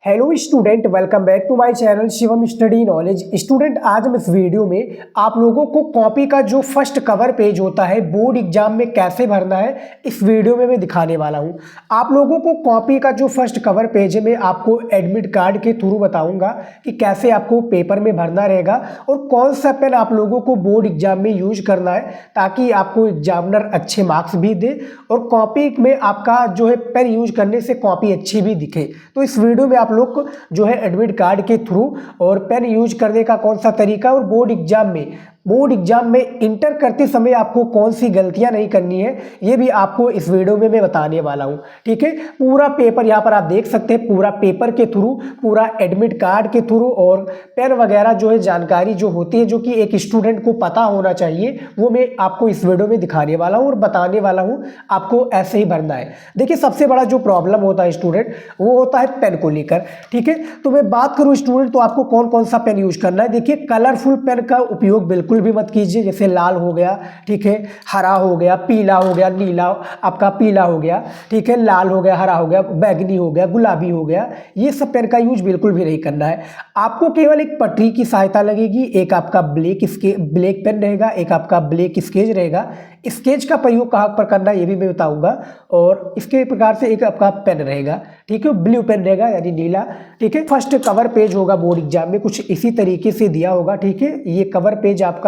Hello student, welcome back to my channel Shivam study knowledge. Student, आज हम इस video में आप लोगों को कॉपी का जो फर्स्ट कवर पेज होता है बोर्ड एग्जाम में कैसे भरना है इस वीडियो में मैं दिखाने वाला हूं। आप लोगों को कॉपी का जो फर्स्ट कवर पेज है मैं आपको एडमिट कार्ड के थ्रू बताऊंगा कि कैसे आपको पेपर में भरना रहेगा और कौन सा पेन आप लोगों को बोर्ड एग्जाम में यूज करना है ताकि आपको एग्जामिनर अच्छे मार्क्स भी दे और कॉपी में आपका जो है पेन यूज करने से कॉपी अच्छी भी दिखे। तो इस वीडियो में आप लोग को जो है एडमिट कार्ड के थ्रू और पेन यूज करने का कौन सा तरीका और बोर्ड एग्जाम में इंटर करते समय आपको कौन सी गलतियां नहीं करनी है ये भी आपको इस वीडियो में मैं बताने वाला हूं। ठीक है, पूरा पेपर यहां पर आप देख सकते हैं, पूरा पेपर के थ्रू, पूरा एडमिट कार्ड के थ्रू और पेन वगैरह जो है जानकारी जो होती है जो कि एक स्टूडेंट को पता होना चाहिए वो मैं आपको इस वीडियो में दिखाने वाला हूं और बताने वाला हूं। आपको ऐसे ही भरना है। देखिए, सबसे बड़ा जो प्रॉब्लम होता है स्टूडेंट वो होता है पेन को लेकर। ठीक है, तो मैं बात करूं स्टूडेंट तो आपको कौन कौन सा पेन यूज करना है। देखिए, कलरफुल पेन का उपयोग बिल्कुल भी मत कीजिए, जैसे लाल हो गया, ठीक है, हरा हो गया, पीला हो गया, नीला आपका पीला हो गया, ठीक है, लाल हो गया, हरा हो गया, बैगनी हो गया, गुलाबी हो गया, ये सब पेन का यूज बिल्कुल भी नहीं करना है। आपको केवल एक पटरी की सहायता लगेगी, एक आपका ब्लैक पेन रहेगा, एक आपका ब्लैक स्केच रहेगा। स्केच का प्रयोग कहाँ पर करना है ये भी मैं बताऊंगा और इसके प्रकार से एक आपका पेन रहेगा, ठीक है, ब्लू पेन रहेगा यानी नीला। ठीक है, फर्स्ट कवर पेज होगा बोर्ड एग्जाम में कुछ इसी तरीके से दिया होगा। ठीक है, ये कवर पेज आपका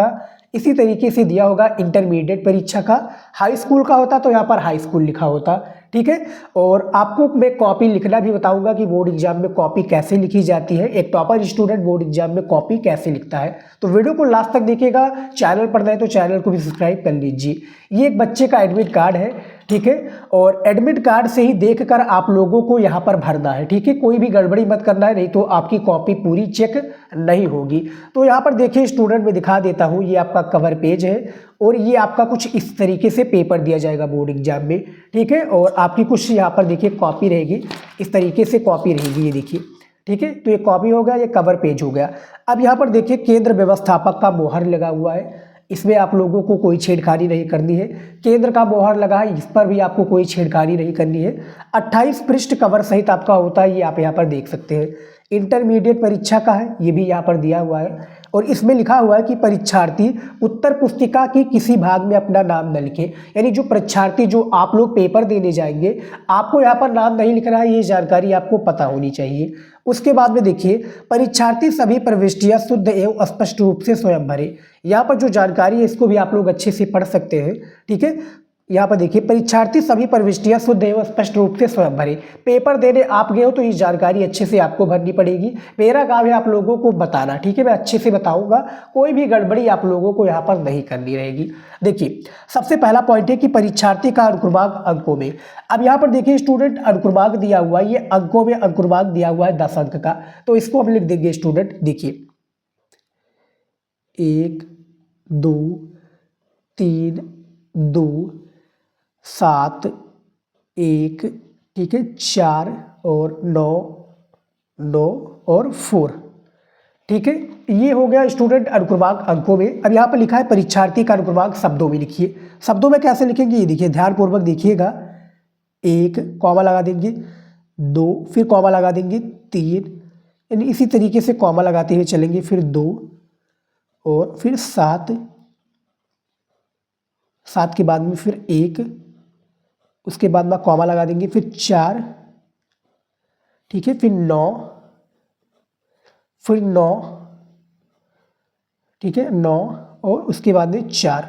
इसी तरीके से दिया होगा। इंटरमीडिएट परीक्षा का, हाई स्कूल का होता तो यहाँ पर हाई स्कूल लिखा होता। ठीक है, और आपको मैं कॉपी लिखना भी बताऊंगा कि बोर्ड एग्जाम में कॉपी कैसे लिखी जाती है, एक टॉपर स्टूडेंट बोर्ड एग्जाम में कॉपी कैसे लिखता है। तो वीडियो को लास्ट तक देखिएगा। चैनल पर नए तो चैनल को भी सब्सक्राइब कर लीजिए। ये एक बच्चे का एडमिट कार्ड है, ठीक है, और एडमिट कार्ड से ही देखकर आप लोगों को यहाँ पर भरना है। ठीक है, कोई भी गड़बड़ी मत करना है, नहीं तो आपकी कॉपी पूरी चेक नहीं होगी। तो यहाँ पर देखिए स्टूडेंट, मैं दिखा देता हूँ, ये आपका कवर पेज है और ये आपका कुछ इस तरीके से पेपर दिया जाएगा बोर्ड एग्जाम में। ठीक है, और आपकी कुछ यहाँ पर देखिए कॉपी रहेगी, इस तरीके से कॉपी रहेगी, ये देखिए। ठीक है, तो ये कॉपी हो गया, ये कवर पेज हो गया। अब यहाँ पर देखिए केंद्र व्यवस्थापक का मोहर लगा हुआ है, इसमें आप लोगों को कोई छेड़खानी नहीं करनी है। केंद्र का मोहर लगा है, इस पर भी आपको कोई छेड़खानी नहीं करनी है। 28 पृष्ठ कवर सहित आपका होता है, ये आप यहाँ पर देख सकते हैं। इंटरमीडिएट परीक्षा का है, ये भी यहाँ पर दिया हुआ है और इसमें लिखा हुआ है कि परीक्षार्थी उत्तर पुस्तिका की किसी भाग में अपना नाम न लिखे। यानी जो परीक्षार्थी जो आप लोग पेपर देने जाएंगे आपको यहाँ पर नाम नहीं लिखना है, ये जानकारी आपको पता होनी चाहिए। उसके बाद में देखिए, परीक्षार्थी सभी प्रविष्टियां शुद्ध एवं स्पष्ट रूप से स्वयं भरे। यहाँ पर जो जानकारी है इसको भी आप लोग अच्छे से पढ़ सकते हैं। ठीक है, यहाँ पर देखिए, परीक्षार्थी सभी प्रविष्टियां शुद्ध एवं स्पष्ट रूप से स्वयं भरे। पेपर देने आप गए हो तो ये जानकारी अच्छे से आपको भरनी पड़ेगी। मेरा काम है आप लोगों को बताना। ठीक है, मैं अच्छे से बताऊंगा, कोई भी गड़बड़ी आप लोगों को यहाँ पर नहीं करनी रहेगी। देखिए, सबसे पहला पॉइंट है कि परीक्षार्थी का अनुक्रमांक अंकों में। अब यहाँ पर देखिए स्टूडेंट, अनुक्रमांक दिया हुआ है, ये अंकों में अनुक्रमांक दिया हुआ है 10 अंक का, तो इसको हम लिख देंगे स्टूडेंट। देखिए 1 2 3 2 7 1, ठीक है, 4 और 9 9 और 4। ठीक है, ये हो गया स्टूडेंट अनुक्रमांक अंकों में। अब यहाँ पर लिखा है परीक्षार्थी का अनुक्रमांक शब्दों में लिखिए। शब्दों में कैसे लिखेंगे ये देखिए, ध्यानपूर्वक देखिएगा। 1 कॉमा लगा देंगे, 2 फिर कॉमा लगा देंगे, 3 यानी इसी तरीके से कॉमा लगाते हुए चलेंगे, फिर 2 और फिर 7 के बाद में फिर 1, उसके बाद में कॉमा लगा देंगे, फिर 4, ठीक है, फिर 9, फिर 9, ठीक है, 9 और उसके बाद में 4।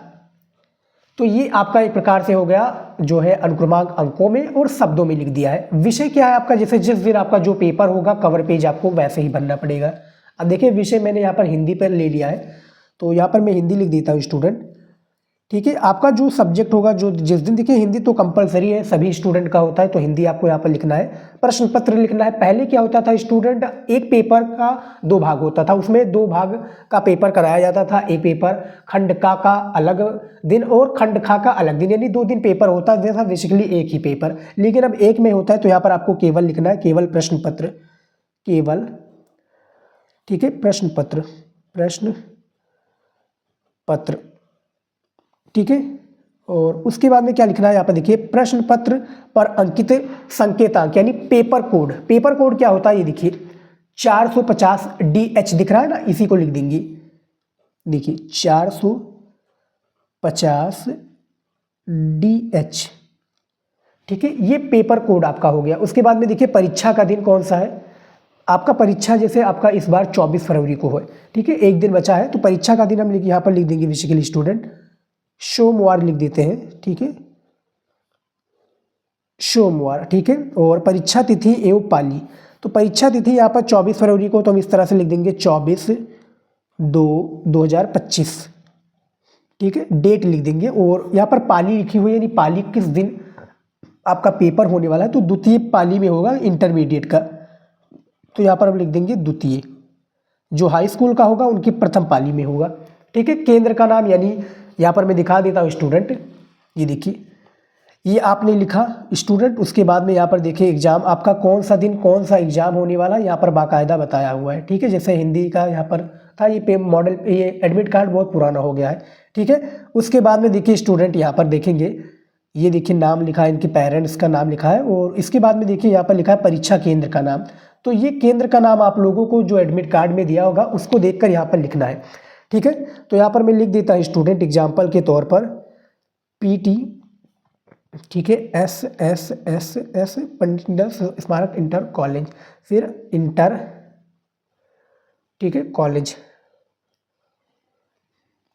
तो ये आपका एक प्रकार से हो गया जो है अनुक्रमांक अंकों में और शब्दों में लिख दिया है। विषय क्या है आपका, जैसे जिस दिन आपका जो पेपर होगा कवर पेज आपको वैसे ही भरना पड़ेगा। अब देखिए विषय मैंने यहाँ पर हिंदी पर ले लिया है, तो यहाँ पर मैं हिंदी लिख देता हूँ स्टूडेंट। ठीक है, आपका जो सब्जेक्ट होगा जो जिस दिन, देखिए हिंदी तो कंपलसरी है, सभी स्टूडेंट का होता है, तो हिंदी आपको यहाँ पर लिखना है। प्रश्न पत्र लिखना है। पहले क्या होता था स्टूडेंट, एक पेपर का 2 भाग होता था, उसमें 2 भाग का पेपर कराया जाता था। एक पेपर खंड का अलग दिन और खंड खा का अलग दिन, यानी 2 दिन पेपर होता था बेसिकली एक ही पेपर। लेकिन अब एक में होता है, तो यहाँ पर आपको केवल लिखना है केवल प्रश्न पत्र, केवल, ठीक है, प्रश्न पत्र, ठीक है, और उसके बाद में क्या लिखना है यहाँ पर देखिए, प्रश्न पत्र पर अंकित संकेतांक यानी पेपर कोड। पेपर कोड क्या होता है ये देखिए 450 DH दिख रहा है ना, इसी को लिख देंगे। देखिए 450 DH, ठीक है, ये पेपर कोड आपका हो गया। उसके बाद में देखिए परीक्षा का दिन कौन सा है आपका। परीक्षा जैसे आपका इस बार 24 फरवरी को है, ठीक है, एक दिन बचा है, तो परीक्षा का दिन हम यहाँ पर लिख देंगे बेसिकली स्टूडेंट सोमवार लिख देते हैं, ठीक है, सोमवार, ठीक है। और परीक्षा तिथि एवं पाली, तो परीक्षा तिथि यहाँ पर 24 फरवरी को, तो हम इस तरह से लिख देंगे 24/2/2025, ठीक है, डेट लिख देंगे। और यहाँ पर पाली लिखी हुई है, यानी पाली किस दिन आपका पेपर होने वाला है, तो द्वितीय पाली में होगा इंटरमीडिएट का, तो यहाँ पर हम लिख देंगे द्वितीय। जो हाई स्कूल का होगा उनकी प्रथम पाली में होगा, ठीक है। केंद्र का नाम यानी यहाँ पर मैं दिखा देता हूँ स्टूडेंट, ये देखिए ये आपने लिखा स्टूडेंट। उसके बाद में यहाँ पर देखिए एग्जाम आपका कौन सा दिन कौन सा एग्जाम होने वाला है, यहाँ पर बाकायदा बताया हुआ है, ठीक है। जैसे हिंदी का यहाँ पर था, ये मॉडल, ये एडमिट कार्ड बहुत पुराना हो गया है, ठीक है। उसके बाद में देखिए स्टूडेंट यहाँ पर देखेंगे, ये देखिए नाम लिखा है, इनके पेरेंट्स का नाम लिखा है। और इसके बाद में देखिए यहाँ पर लिखा है परीक्षा केंद्र का नाम, तो ये केंद्र का नाम आप लोगों को जो एडमिट कार्ड में दिया होगा उसको देखकर यहाँ पर लिखना है, ठीक है। तो यहाँ पर मैं लिख देता हूँ स्टूडेंट एग्जाम्पल के तौर पर PT, ठीक है, SSS पंडित नेहरू स्मारक इंटर कॉलेज, फिर इंटर, ठीक है, कॉलेज,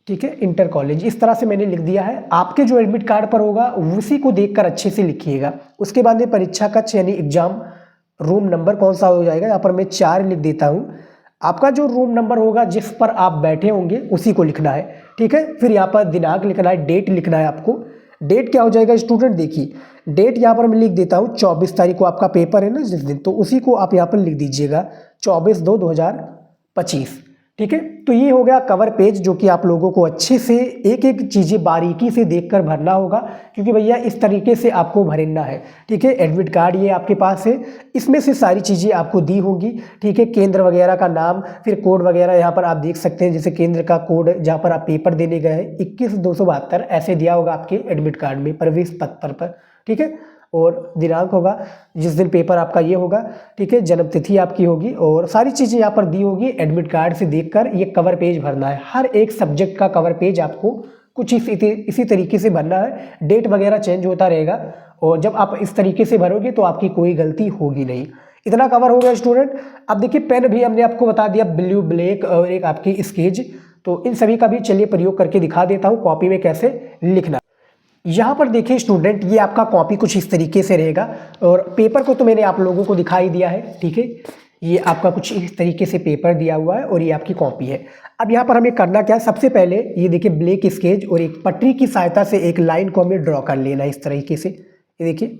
ठीक है, इंटर कॉलेज, इस तरह से मैंने लिख दिया है। आपके जो एडमिट कार्ड पर होगा उसी को देखकर अच्छे से लिखिएगा। उसके बाद में परीक्षा कक्ष यानी एग्जाम रूम नंबर कौन सा हो जाएगा, यहाँ पर मैं 4 लिख देता हूँ। आपका जो रूम नंबर होगा जिस पर आप बैठे होंगे उसी को लिखना है, ठीक है। फिर यहाँ पर दिनांक लिखना है, डेट लिखना है आपको। डेट क्या हो जाएगा स्टूडेंट, देखिए डेट यहाँ पर मैं लिख देता हूँ 24 तारीख को आपका पेपर है ना जिस दिन, तो उसी को आप यहाँ पर लिख दीजिएगा 24/2/2025, ठीक है। तो ये हो गया कवर पेज, जो कि आप लोगों को अच्छे से एक एक चीज़ें बारीकी से देखकर भरना होगा, क्योंकि भैया इस तरीके से आपको भरना है, ठीक है। एडमिट कार्ड ये आपके पास है, इसमें से सारी चीज़ें आपको दी होंगी, ठीक है। केंद्र वगैरह का नाम, फिर कोड वगैरह यहाँ पर आप देख सकते हैं, जैसे केंद्र का कोड जहाँ पर आप पेपर देने गए हैं 21/2/72 ऐसे दिया होगा आपके एडमिट कार्ड में प्रवेश पत्र पर, ठीक है। और दिनांक होगा जिस दिन पेपर आपका ये होगा, ठीक है, जन्म तिथि आपकी होगी और सारी चीज़ें यहाँ पर दी होगी। एडमिट कार्ड से देखकर ये कवर पेज भरना है। हर एक सब्जेक्ट का कवर पेज आपको कुछ इसी तरीके से भरना है। डेट वगैरह चेंज होता रहेगा और जब आप इस तरीके से भरोगे तो आपकी कोई गलती होगी नहीं। इतना कवर हो गया स्टूडेंट। अब देखिए पेन भी हमने आपको बता दिया, ब्लू, ब्लैक और एक आपकी स्केच, तो इन सभी का भी चलिए प्रयोग करके दिखा देता हूँ कॉपी में कैसे लिखना। यहाँ पर देखिए स्टूडेंट, ये आपका कॉपी कुछ इस तरीके से रहेगा और पेपर को तो मैंने आप लोगों को दिखाई दिया है, ठीक है। ये आपका कुछ इस तरीके से पेपर दिया हुआ है और ये आपकी कॉपी है। अब यहाँ पर हमें करना क्या है, सबसे पहले ये देखिए ब्लैक स्केच और एक पटरी की सहायता से एक लाइन को हमें ड्रॉ कर लेना है इस तरीके से। ये देखिए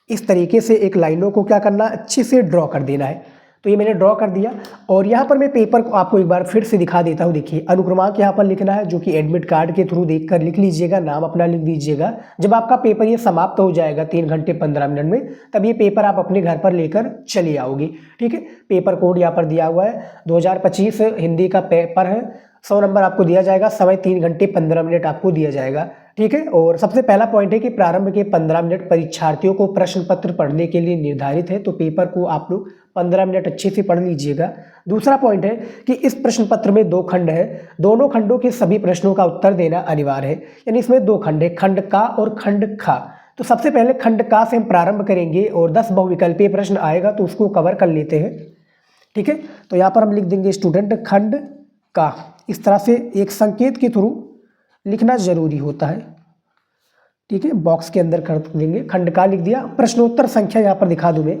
इस तरीके से एक लाइनों को क्या करना है, अच्छे से ड्रॉ कर देना है। तो ये मैंने ड्रॉ कर दिया और यहाँ पर मैं पेपर को आपको एक बार फिर से दिखा देता हूँ। देखिए अनुक्रमांक यहाँ पर लिखना है, जो कि एडमिट कार्ड के थ्रू देखकर लिख लीजिएगा, नाम अपना लिख दीजिएगा। जब आपका पेपर ये समाप्त हो जाएगा 3 घंटे 15 मिनट में, तब ये पेपर आप अपने घर पर लेकर चले आओगे, ठीक है। पेपर कोड यहाँ पर दिया हुआ है, 2025 हिंदी का पेपर है, 100 नंबर आपको दिया जाएगा, समय 3 घंटे 15 मिनट आपको दिया जाएगा, ठीक है। और सबसे पहला पॉइंट है कि प्रारंभ के 15 मिनट परीक्षार्थियों को प्रश्न पत्र पढ़ने के लिए निर्धारित है, तो पेपर को आप लोग 15 मिनट अच्छे से पढ़ लीजिएगा। दूसरा पॉइंट है कि इस प्रश्न पत्र में 2 खंड है, दोनों खंडों के सभी प्रश्नों का उत्तर देना अनिवार्य है। यानी इसमें 2 खंड है, खंड का और खंड खा। तो सबसे पहले खंड का से हम प्रारंभ करेंगे और 10 बहुविकल्पीय प्रश्न आएगा तो उसको कवर कर लेते हैं, ठीक है। तो यहाँ पर हम लिख देंगे स्टूडेंट खंड का, इस तरह से एक संकेत के थ्रू लिखना जरूरी होता है, ठीक है। बॉक्स के अंदर कर देंगे, खंड का लिख दिया। प्रश्नोत्तर संख्या यहाँ पर दिखा दूं मैं,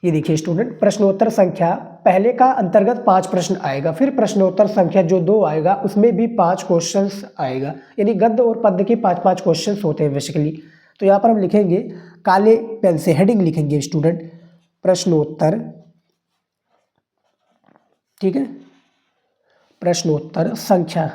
ये देखिए स्टूडेंट, प्रश्नोत्तर संख्या पहले का अंतर्गत 5 प्रश्न आएगा, फिर प्रश्नोत्तर संख्या जो 2 आएगा उसमें भी 5 क्वेश्चंस आएगा, यानी गद्य और पद्य के 5-5 क्वेश्चंस होते हैं बेसिकली। तो यहाँ पर हम लिखेंगे काले पेन से, हेडिंग लिखेंगे स्टूडेंट प्रश्नोत्तर, ठीक है, प्रश्नोत्तर संख्या।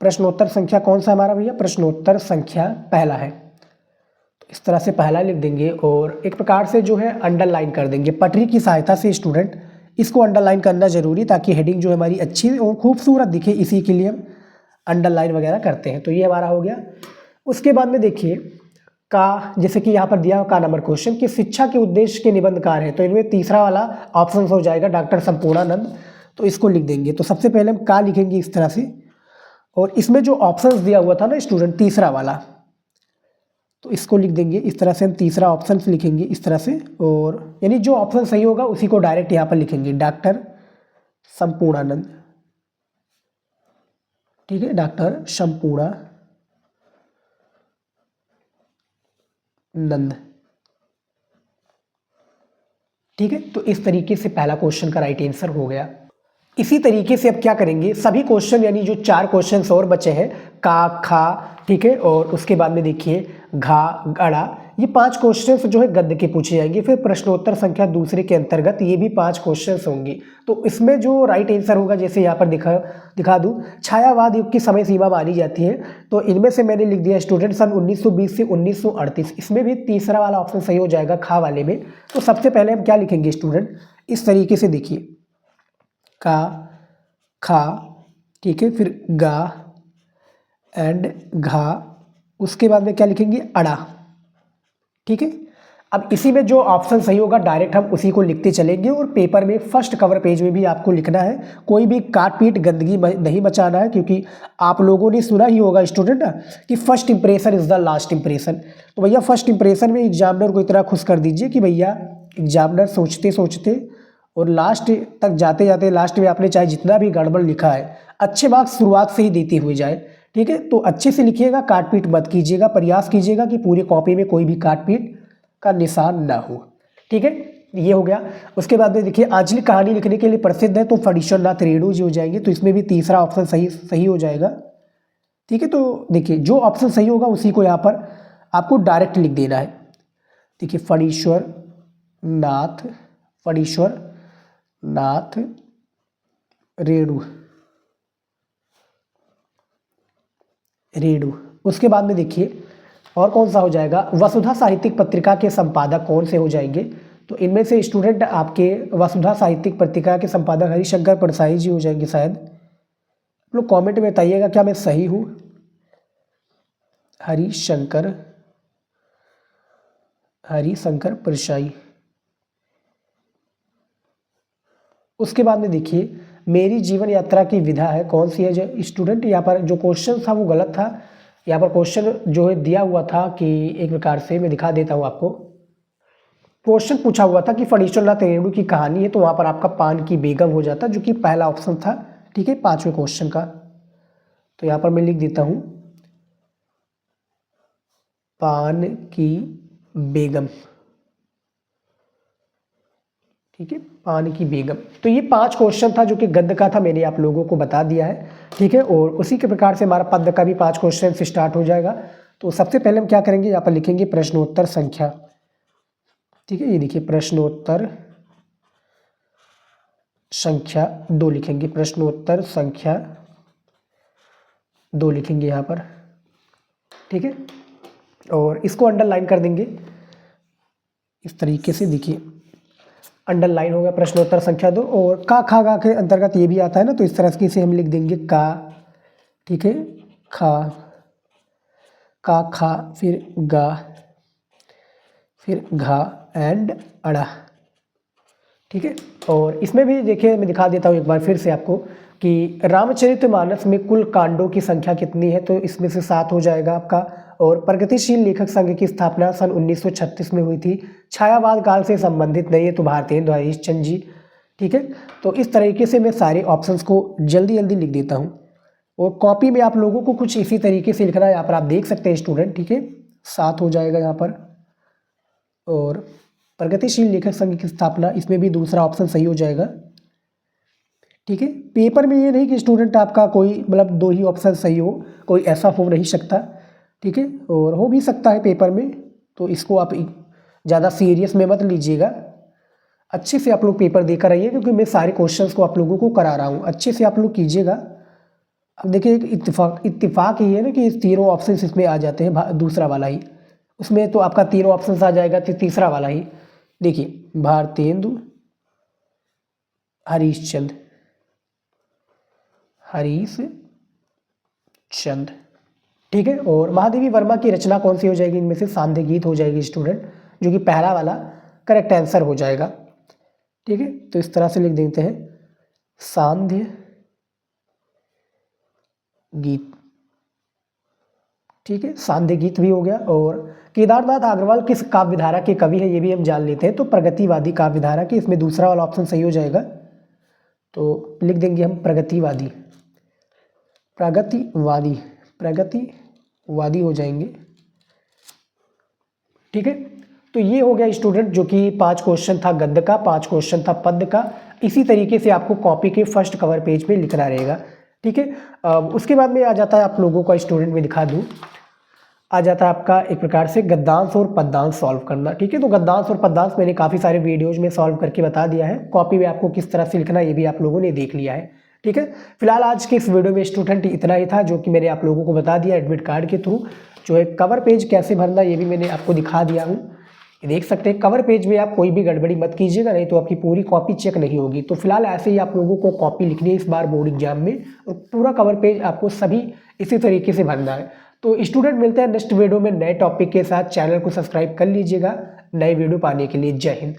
प्रश्नोत्तर संख्या कौन सा हमारा भैया, प्रश्नोत्तर संख्या पहला है, तो इस तरह से पहला लिख देंगे और एक प्रकार से जो है अंडरलाइन कर देंगे पटरी की सहायता से। स्टूडेंट इसको अंडरलाइन करना जरूरी, ताकि हेडिंग जो हमारी अच्छी और खूबसूरत दिखे, इसी के लिए हम अंडरलाइन वगैरह करते हैं। तो ये हमारा हो गया। उसके बाद में देखिए का, जैसे कि यहाँ पर दिया का नंबर क्वेश्चन कि शिक्षा के उद्देश्य के निबंधकार है, तो इनमें तीसरा वाला ऑप्शन हो जाएगा डॉक्टर संपूर्णानंद। तो इसको लिख देंगे। तो सबसे पहले हम का लिखेंगे इस तरह से, और इसमें जो ऑप्शन दिया हुआ था ना स्टूडेंट तीसरा वाला, तो इसको लिख देंगे इस तरह से। हम तीसरा ऑप्शन लिखेंगे इस तरह से, और यानी जो ऑप्शन सही होगा उसी को डायरेक्ट यहाँ पर लिखेंगे, डॉक्टर संपूर्णानंद। ठीक है, डॉक्टर संपूर्णानंद। ठीक है, तो इस तरीके से पहला क्वेश्चन का राइट आंसर हो गया। इसी तरीके से अब क्या करेंगे, सभी क्वेश्चन यानी जो 4 क्वेश्चन और बचे हैं, का, खा, ठीक है, और उसके बाद में देखिए घा, गड़ा, ये 5 क्वेश्चन जो है गद्य के पूछे जाएंगे। फिर प्रश्नोत्तर संख्या दूसरे के अंतर्गत ये भी 5 क्वेश्चन होंगे। तो इसमें जो राइट आंसर होगा, जैसे यहाँ पर दिखा दूँ, छायावाद युग की समय सीमा मानी जाती है। तो इनमें से मैंने लिख दिया स्टूडेंट सन 1920 से 1938। इसमें भी तीसरा वाला ऑप्शन सही हो जाएगा, खा वाले में। तो सबसे पहले हम क्या लिखेंगे स्टूडेंट, इस तरीके से देखिए, का, खा, ठीक है, फिर गा एंड घा, उसके बाद में क्या लिखेंगे, अड़ा। ठीक है, अब इसी में जो ऑप्शन सही होगा डायरेक्ट हम उसी को लिखते चलेंगे, और पेपर में फर्स्ट कवर पेज में भी आपको लिखना है। कोई भी काट पीट गंदगी नहीं मचाना है, क्योंकि आप लोगों ने सुना ही होगा स्टूडेंट कि first impression is the last impression. तो भैया फर्स्ट इंप्रेशन में एग्जामिनर को इतना खुश कर दीजिए कि भैया एग्जामिनर सोचते सोचते और लास्ट तक जाते जाते लास्ट में आपने चाहे जितना भी गड़बड़ लिखा है, अच्छे मार्क्स शुरुआत से ही देते हुए जाए। ठीक है, तो अच्छे से लिखिएगा, काट पीट मत कीजिएगा, प्रयास कीजिएगा कि पूरी कॉपी में कोई भी काट पीट का निशान ना हो। ठीक है, ये हो गया। उसके बाद में देखिए आंचलिक कहानी लिखने के लिए प्रसिद्ध है, तो फणीश्वरनाथ रेणु जी हो जाएंगे। तो इसमें भी तीसरा ऑप्शन सही हो जाएगा। ठीक है, तो देखिए जो ऑप्शन सही होगा उसी को यहाँ पर आपको डायरेक्ट लिख देना है। देखिए फणीश्वरनाथ रेणु। उसके बाद में देखिए और कौन सा हो जाएगा, वसुधा साहित्यिक पत्रिका के संपादक कौन से हो जाएंगे। तो इनमें से स्टूडेंट आपके वसुधा साहित्यिक पत्रिका के संपादक हरिशंकर परसाई जी हो जाएंगे शायद। आप लोग कमेंट में बताइएगा क्या मैं सही हूँ। हरिशंकर परसाई। उसके बाद में देखिए मेरी जीवन यात्रा की विधा है कौन सी है। जो स्टूडेंट यहाँ पर जो क्वेश्चन था वो गलत था। यहाँ पर क्वेश्चन जो है दिया हुआ था कि एक प्रकार से मैं दिखा देता हूँ आपको। क्वेश्चन पूछा हुआ था कि फणीश्वरनाथ रेणु की कहानी है, तो वहाँ पर आपका पान की बेगम हो जाता, जो कि पहला ऑप्शन था। ठीक है, 5वें क्वेश्चन का। तो यहाँ पर मैं लिख देता हूँ पान की बेगम। ठीक है, पान की बेगम। तो ये 5 क्वेश्चन था जो कि गद्य का था, मैंने आप लोगों को बता दिया है। ठीक है, और उसी के प्रकार से हमारा पद्य का भी 5 क्वेश्चन से स्टार्ट हो जाएगा। तो सबसे पहले हम क्या करेंगे, यहाँ पर लिखेंगे प्रश्नोत्तर संख्या। ठीक है, ये देखिए प्रश्नोत्तर संख्या 2 लिखेंगे, प्रश्नोत्तर संख्या 2 लिखेंगे यहाँ पर। ठीक है, और इसको अंडरलाइन कर देंगे इस तरीके से। देखिए अंडरलाइन हो गया प्रश्नोत्तर संख्या 2। और का, खा, गा के अंतर्गत ये भी आता है ना, तो इस तरह से हम लिख देंगे का। ठीक है, खा, फिर गा, फिर घा एंड अड़ा। ठीक है, और इसमें भी देखिए मैं दिखा देता हूँ एक बार फिर से आपको कि रामचरितमानस में कुल कांडों की संख्या कितनी है। तो इसमें से 7 हो जाएगा आपका। और प्रगतिशील लेखक संघ की स्थापना सन 1936 में हुई थी। छायावाद काल से संबंधित नहीं है तो भारतेंदु हरीशचंद्र जी। ठीक है, तो इस तरीके से मैं सारे ऑप्शंस को जल्दी जल्दी लिख देता हूँ, और कॉपी में आप लोगों को कुछ इसी तरीके से लिखना है। यहाँ पर आप देख सकते हैं स्टूडेंट। ठीक है, 7 हो जाएगा यहाँ पर। और प्रगतिशील लेखक संघ की स्थापना, इसमें भी दूसरा ऑप्शन सही हो जाएगा। ठीक है, पेपर में ये नहीं कि स्टूडेंट आपका कोई मतलब 2 ही ऑप्शन सही हो, कोई ऐसा हो नहीं सकता। ठीक है, और हो भी सकता है पेपर में, तो इसको आप ज़्यादा सीरियस में मत लीजिएगा। अच्छे से आप लोग पेपर देकर आइए, क्योंकि मैं सारे क्वेश्चंस को आप लोगों को करा रहा हूँ। अच्छे से आप लोग कीजिएगा। अब देखिए एक इत्तेफाक ही है ना कि तीनों ऑप्शन इसमें आ जाते हैं, दूसरा वाला ही उसमें तो आपका तीनों ऑप्शन आ जाएगा, तो तीसरा वाला ही देखिए भारतेंदु हरीशचंद्र चंद। ठीक है, और महादेवी वर्मा की रचना कौन सी हो जाएगी इनमें से? सांध्य गीत हो जाएगी स्टूडेंट, जो कि पहला वाला करेक्ट आंसर हो जाएगा। ठीक है, तो इस तरह से लिख देते हैं सांध्य गीत। ठीक है, सांध्य गीत भी हो गया। और केदारनाथ अग्रवाल किस काव्य धारा के कवि है, ये भी हम जान लेते हैं। तो प्रगतिवादी काव्य धारा के, इसमें दूसरा वाला ऑप्शन सही हो जाएगा। तो लिख देंगे हम प्रगतिवादी, प्रगतिवादी, प्रगतिवादी हो जाएंगे। ठीक है, तो ये हो गया स्टूडेंट जो कि 5 क्वेश्चन था गद्य का, 5 क्वेश्चन था पद्य का। इसी तरीके से आपको कॉपी के फर्स्ट कवर पेज पे लिखना रहेगा। ठीक है, उसके बाद में आ जाता है आप लोगों का, स्टूडेंट में दिखा दूँ, आ जाता है आपका एक प्रकार से गद्यांश और पद्यांश सॉल्व करना। ठीक है, तो गद्यांश और पद्यांश मैंने काफ़ी सारे वीडियोज में सॉल्व करके बता दिया है। कॉपी में आपको किस तरह से लिखना है ये भी आप लोगों ने देख लिया है। ठीक है, फिलहाल आज के इस वीडियो में स्टूडेंट इतना ही था, जो कि मैंने आप लोगों को बता दिया एडमिट कार्ड के थ्रू। जो है कवर पेज कैसे भरना ये भी मैंने आपको दिखा दिया हूँ। देख सकते हैं कवर पेज में आप कोई भी गड़बड़ी मत कीजिएगा, नहीं तो आपकी पूरी कॉपी चेक नहीं होगी। तो फिलहाल ऐसे ही आप लोगों को कॉपी लिखनी है इस बार बोर्ड एग्जाम में, और पूरा कवर पेज आपको सभी इसी तरीके से भरना है। तो स्टूडेंट मिलते हैं नेक्स्ट वीडियो में नए टॉपिक के साथ। चैनल को सब्सक्राइब कर लीजिएगा नए वीडियो पाने के लिए। जय हिंद।